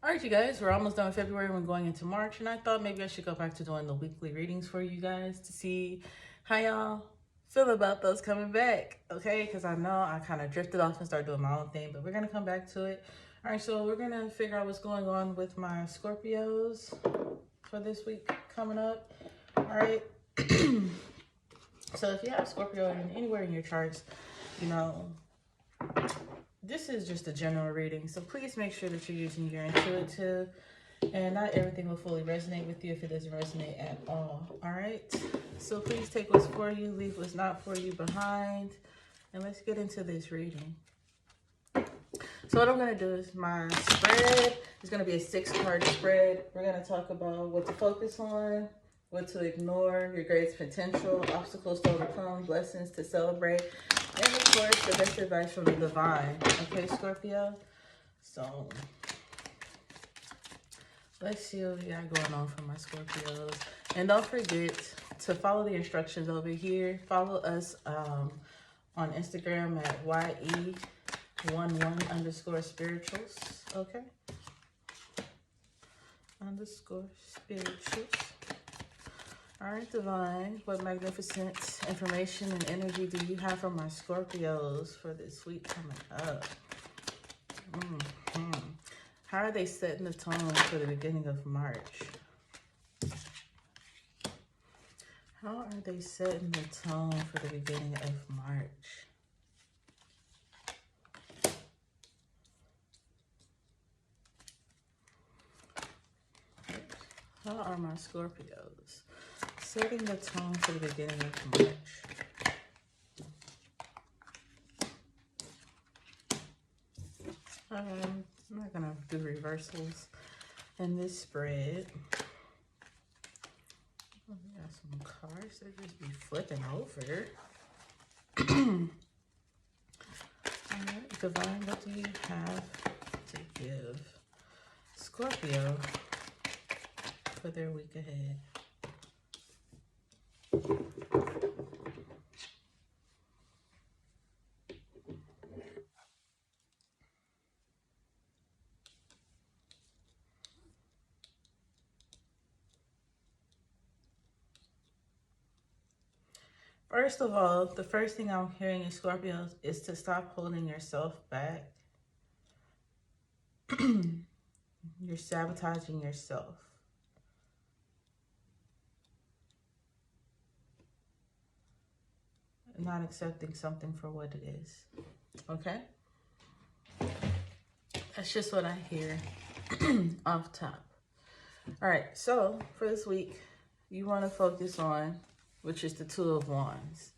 All right, you guys, we're almost done with February. We're going into March, and I thought maybe I should go back to doing the weekly readings for you guys to see how y'all feel about those coming back, okay? Because I know I kind of drifted off and started doing my own thing, but we're going to come back to it. All right, so we're going to figure out what's going on with my Scorpios for this week coming up. All right. So if you have Scorpio anywhere in your charts, you know, this is just a general reading, so please make sure that you're using your intuitive, and not everything will fully resonate with you if it doesn't resonate at all. All right, so please take what's for you, leave what's not for you behind, and let's get into this reading. So what I'm going to do is my spread is going to be a 6-card spread. We're going to talk about what to focus on, what to ignore, your greatest potential, obstacles to overcome, blessings to celebrate, and of course, the best advice from the divine. Okay, Scorpio? So, let's see what we got going on for my Scorpios. And don't forget to follow the instructions over here. Follow us on Instagram at YE11_spirituals. Okay? _spirituals. All right, divine, what magnificent information and energy do you have for my Scorpios for this week coming up? How are they setting the tone for the beginning of March? How are they setting the tone for the beginning of March? How are my Scorpios setting the tone for the beginning of March? I'm not going to do reversals in this spread. We got some cards that just be flipping over. All right, divine, what do you have to give Scorpio for their week ahead? First of all, the first thing I'm hearing in Scorpios is to stop holding yourself back. You're sabotaging yourself. Not accepting something for what it is. Okay? That's just what I hear off top. All right, so for this week, you want to focus on, which is the 2 of Wands.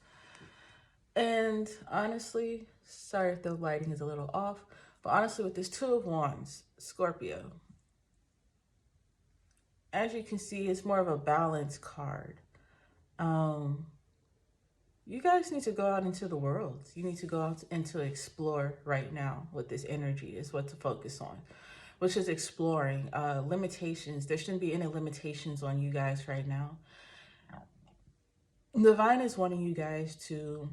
And honestly, sorry if the lighting is a little off, but honestly, with this 2 of Wands, Scorpio, as you can see, it's more of a balance card. You guys need to go out into the world. You need to go out and to explore right now with this energy is what to focus on, which is exploring limitations. There shouldn't be any limitations on you guys right now. Divine is wanting you guys to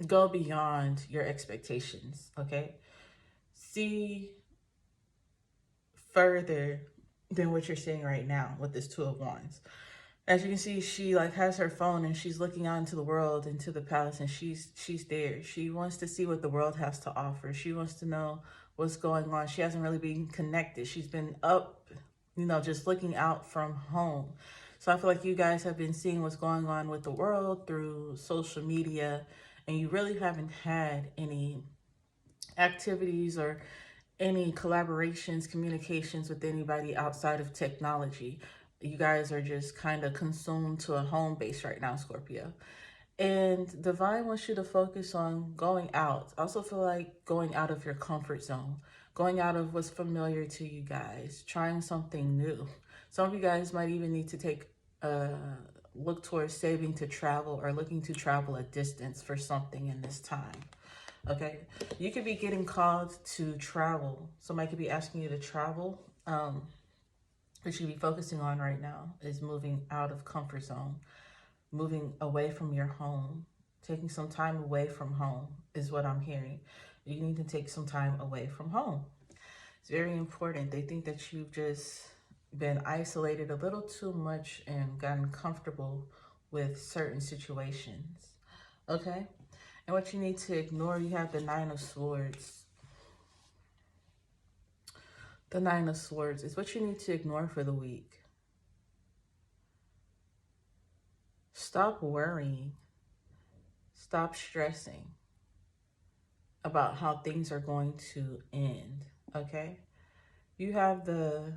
go beyond your expectations, okay? See further than what you're seeing right now with this 2 of Wands. As you can see, she like has her phone and she's looking out into the world, into the palace, and she's there. She wants to see what the world has to offer. She wants to know what's going on. She hasn't really been connected. She's been up, you know, just looking out from home. So I feel like you guys have been seeing what's going on with the world through social media, and you really haven't had any activities or any collaborations, communications with anybody outside of technology. You guys are just kind of consumed to a home base right now, Scorpio. And Divine wants you to focus on going out. I also feel like going out of your comfort zone, going out of what's familiar to you guys, trying something new. Some of you guys might even need to take a look towards saving to travel or looking to travel a distance for something in this time. Okay, you could be getting called to travel. Somebody could be asking you to travel. What you should be focusing on right now is moving out of comfort zone, moving away from your home, taking some time away from home is what I'm hearing. You need to take some time away from home. It's very important. They think that you've just been isolated a little too much and gotten comfortable with certain situations. Okay? And what you need to ignore, you have the Nine of Swords. The Nine of Swords is what you need to ignore for the week. Stop worrying. Stop stressing about how things are going to end. Okay? You have the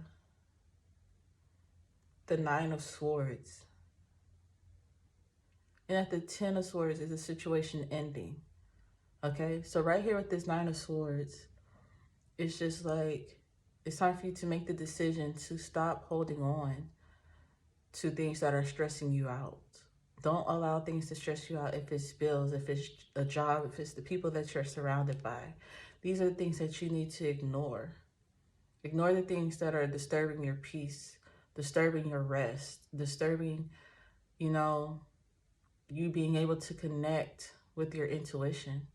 Nine of Swords. And at the Ten of Swords is a situation ending. Okay? So right here with this Nine of Swords, it's just like, it's time for you to make the decision to stop holding on to things that are stressing you out. Don't allow things to stress you out. If it's bills, if it's a job, if it's the people that you're surrounded by. These are the things that you need to ignore. Ignore the things that are disturbing your peace, disturbing your rest, disturbing, you know, you being able to connect with your intuition.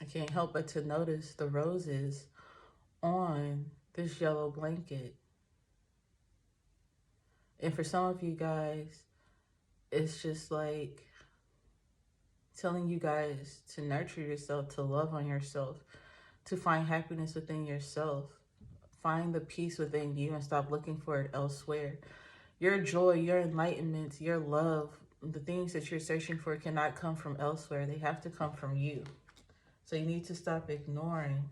I can't help but to notice the roses on this yellow blanket. And for some of you guys, it's just like telling you guys to nurture yourself, to love on yourself, to find happiness within yourself. Find the peace within you and stop looking for it elsewhere. Your joy, your enlightenment, your love, the things that you're searching for cannot come from elsewhere. They have to come from you. So you need to stop ignoring.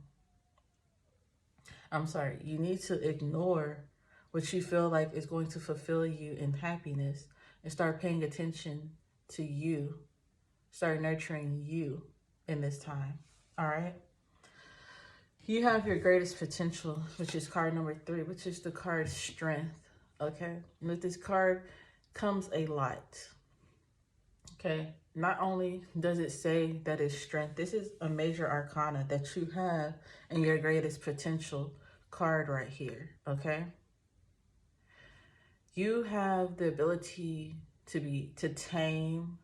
You need to ignore what you feel like is going to fulfill you in happiness and start paying attention to you. Start nurturing you in this time. All right? You have your greatest potential, which is card number 3, which is the card Strength. Okay? And with this card comes a lot. Okay? Not only does it say that it's strength, this is a major arcana that you have in your greatest potential card right here. Okay? You have the ability to tame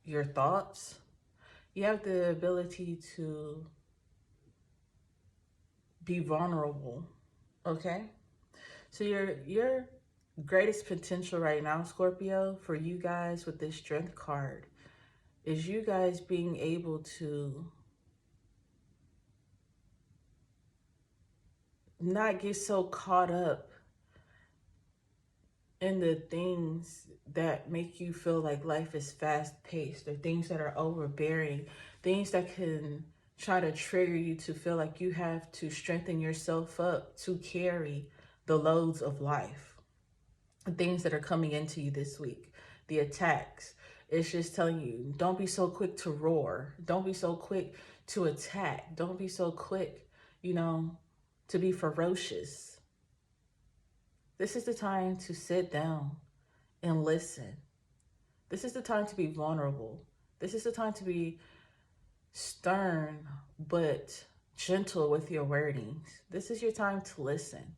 your thoughts. You have the ability to be vulnerable. Okay? So your greatest potential right now, Scorpio, for you guys with this Strength card is you guys being able to not get so caught up in the things that make you feel like life is fast-paced, or things that are overbearing, things that can try to trigger you to feel like you have to strengthen yourself up to carry the loads of life. The things that are coming into you this week, the attacks. It's just telling you, don't be so quick to roar. Don't be so quick to attack. Don't be so quick, to be ferocious. This is the time to sit down and listen. This is the time to be vulnerable. This is the time to be stern but gentle with your wordings. This is your time to listen.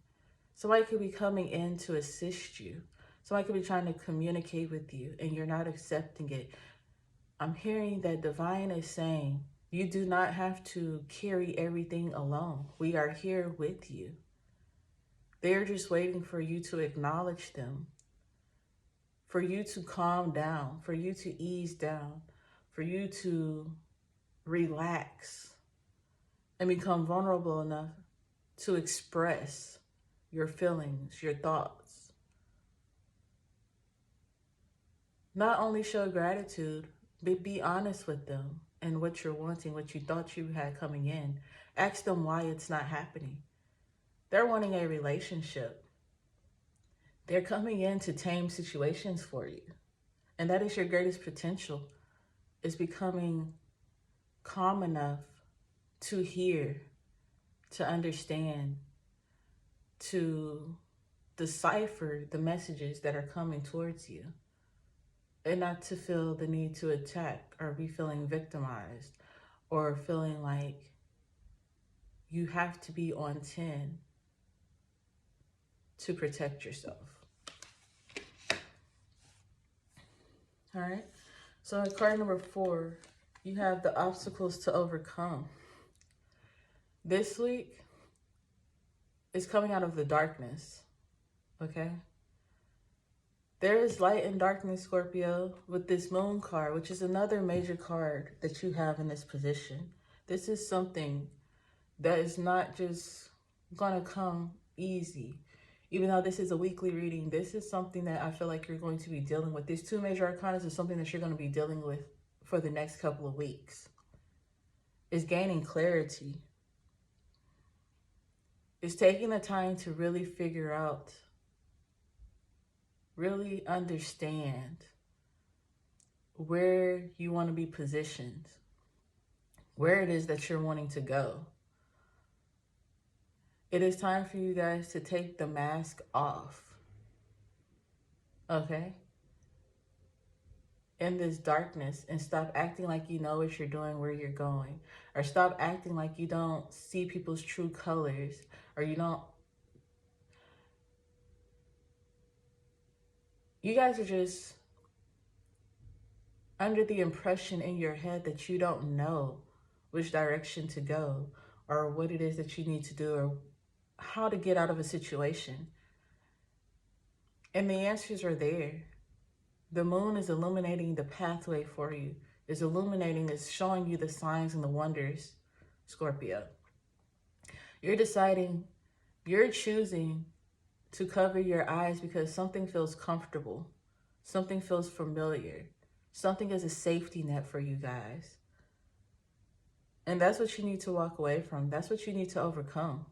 Somebody could be coming in to assist you. Somebody could be trying to communicate with you and you're not accepting it. I'm hearing that Divine is saying, you do not have to carry everything alone. We are here with you. They're just waiting for you to acknowledge them, for you to calm down, for you to ease down, for you to relax and become vulnerable enough to express your feelings, your thoughts. Not only show gratitude, but be honest with them and what you're wanting, what you thought you had coming in. Ask them why it's not happening. They're wanting a relationship. They're coming in to tame situations for you. And that is your greatest potential, is becoming calm enough to hear, to understand, to decipher the messages that are coming towards you, and not to feel the need to attack or be feeling victimized or feeling like you have to be on 10 to protect yourself. All right. So in card number 4, you have the obstacles to overcome. This week is coming out of the darkness. Okay. There is light and darkness, Scorpio, with this moon card, which is another major card that you have in this position. This is something that is not just going to come easy. Even though this is a weekly reading, this is something that I feel like you're going to be dealing with. These 2 major arcana is something that you're going to be dealing with for the next couple of weeks. It's gaining clarity. It's taking the time to really figure out, really understand where you want to be positioned, where it is that you're wanting to go. It is time for you guys to take the mask off, okay? In this darkness, and stop acting like you know what you're doing, where you're going, or stop acting like you don't see people's true colors, or you don't. You guys are just under the impression in your head that you don't know which direction to go, or what it is that you need to do, or how to get out of a situation. And the answers are there. The moon is illuminating the pathway for you. It's illuminating, it's showing you the signs and the wonders, Scorpio. You're deciding, you're choosing to cover your eyes because something feels comfortable. Something feels familiar. Something is a safety net for you guys. And that's what you need to walk away from. That's what you need to overcome.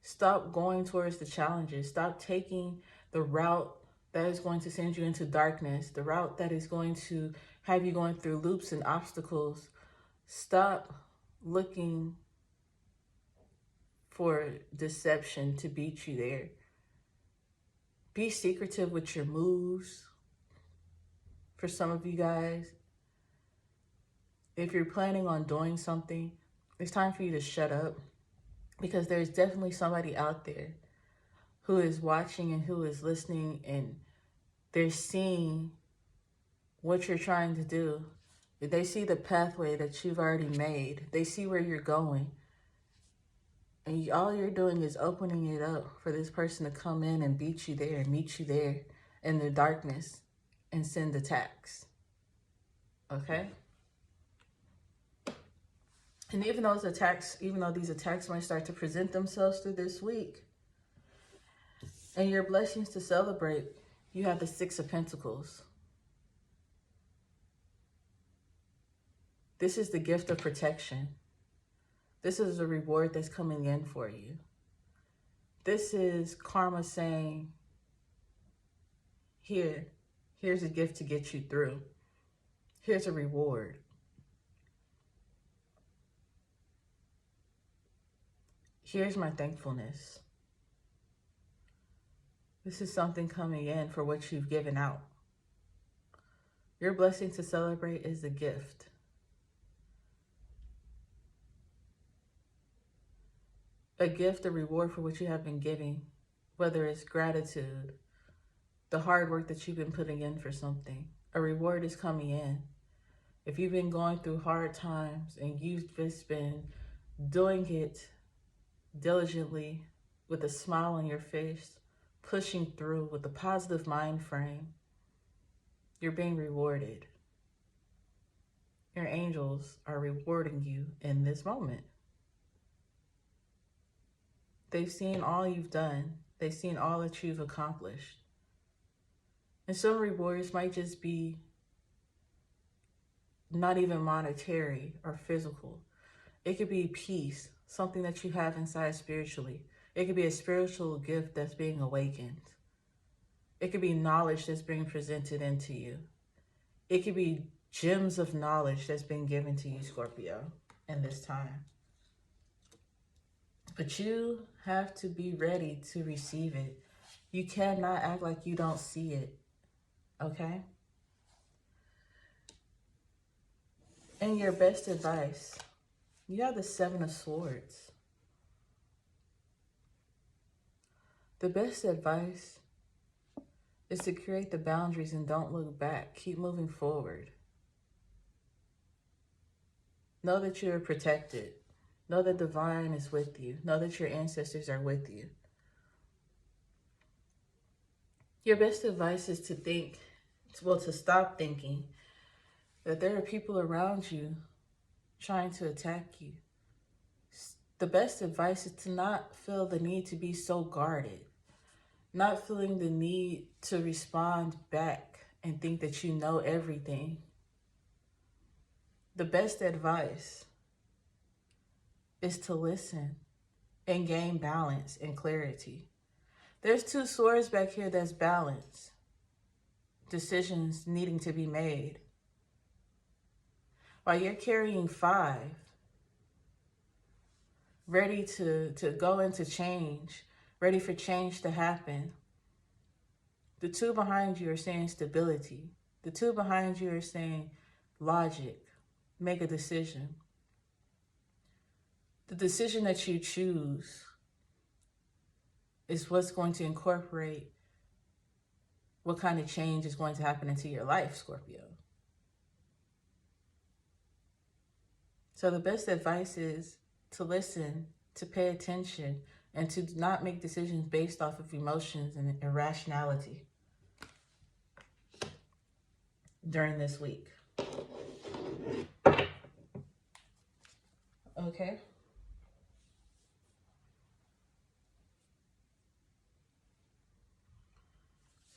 Stop going towards the challenges. Stop taking the route that is going to send you into darkness, the route that is going to have you going through loops and obstacles. Stop looking for deception to beat you there. Be secretive with your moves. For some of you guys, if you're planning on doing something, it's time for you to shut up, because there's definitely somebody out there who is watching and who is listening, and they're seeing what you're trying to do. They see the pathway that you've already made. They see where you're going. And all you're doing is opening it up for this person to come in and beat you there, meet you there in the darkness and send attacks. Okay? And even though these attacks might start to present themselves through this week, and your blessings to celebrate, you have the 6 of Pentacles. This is the gift of protection. This is a reward that's coming in for you. This is karma saying, here's a gift to get you through. Here's a reward. Here's my thankfulness. This is something coming in for what you've given out. Your blessing to celebrate is a gift. A gift, a reward for what you have been giving, whether it's gratitude, the hard work that you've been putting in for something. A reward is coming in. If you've been going through hard times and you've just been doing it diligently with a smile on your face, pushing through with a positive mind frame, you're being rewarded. Your angels are rewarding you in this moment. They've seen all you've done. They've seen all that you've accomplished. And some rewards might just be not even monetary or physical. It could be peace, something that you have inside spiritually. It could be a spiritual gift that's being awakened. It could be knowledge that's being presented into you. It could be gems of knowledge that's been given to you, Scorpio, in this time. But you have to be ready to receive it. You cannot act like you don't see it, okay? And your best advice, you have the 7 of Swords. The best advice is to create the boundaries and don't look back. Keep moving forward. Know that you are protected. Know that divine is with you. Know that your ancestors are with you. Your best advice is to think, well, to stop thinking that there are people around you trying to attack you. The best advice is to not feel the need to be so guarded. Not feeling the need to respond back and think that you know everything. The best advice is to listen and gain balance and clarity. There's 2 swords back here that's balance. Decisions needing to be made. While you're carrying 5, ready to go into change, ready for change to happen. The 2 behind you are saying stability. The 2 behind you are saying logic, make a decision. The decision that you choose is what's going to incorporate what kind of change is going to happen into your life, Scorpio. So the best advice is to listen, to pay attention, and to not make decisions based off of emotions and irrationality during this week. Okay?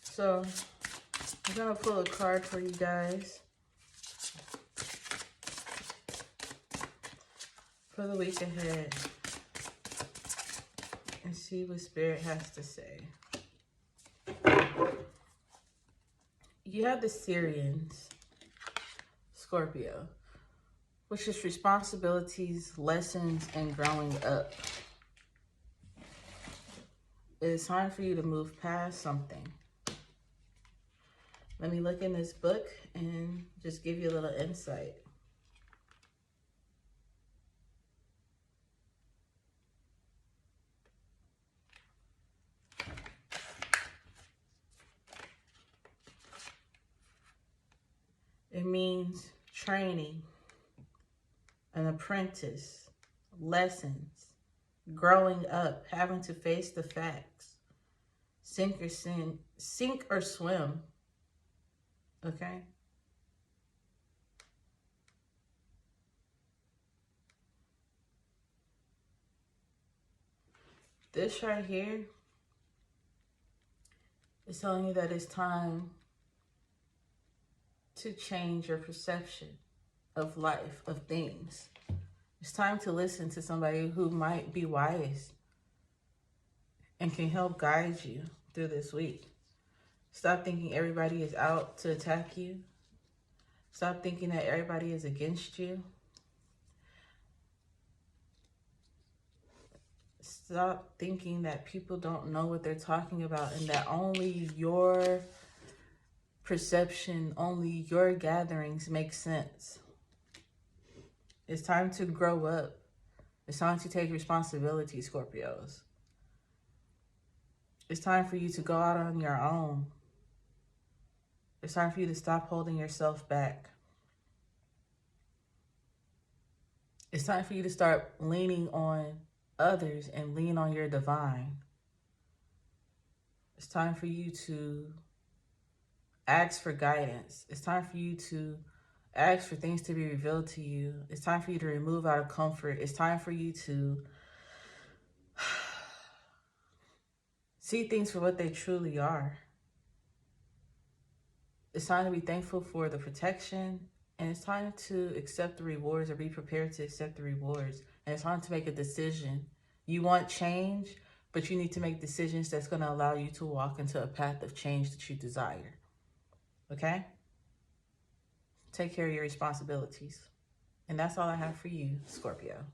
So, I'm going to pull a card for you guys for the week ahead and see what Spirit has to say. You have the Syrians, Scorpio, which is responsibilities, lessons, and growing up. It is time for you to move past something. Let me look in this book and just give you a little insight. It means training, an apprentice, lessons, growing up, having to face the facts, sink or swim. Okay? This right here is telling you that it's time to change your perception of life, of things. It's time to listen to somebody who might be wise and can help guide you through this week. Stop thinking everybody is out to attack you. Stop thinking that everybody is against you. Stop thinking that people don't know what they're talking about and that only your perception, only your gatherings make sense. It's time to grow up. It's time to take responsibility, Scorpios. It's time for you to go out on your own. It's time for you to stop holding yourself back. It's time for you to start leaning on others and lean on your divine. It's time for you to ask for guidance. It's time for you to ask for things to be revealed to you. It's time for you to remove out of comfort. It's time for you to see things for what they truly are. It's time to be thankful for the protection, and it's time to accept the rewards or be prepared to accept the rewards. And it's time to make a decision. You want change, but you need to make decisions that's going to allow you to walk into a path of change that you desire. Okay? Take care of your responsibilities. And that's all I have for you, Scorpio.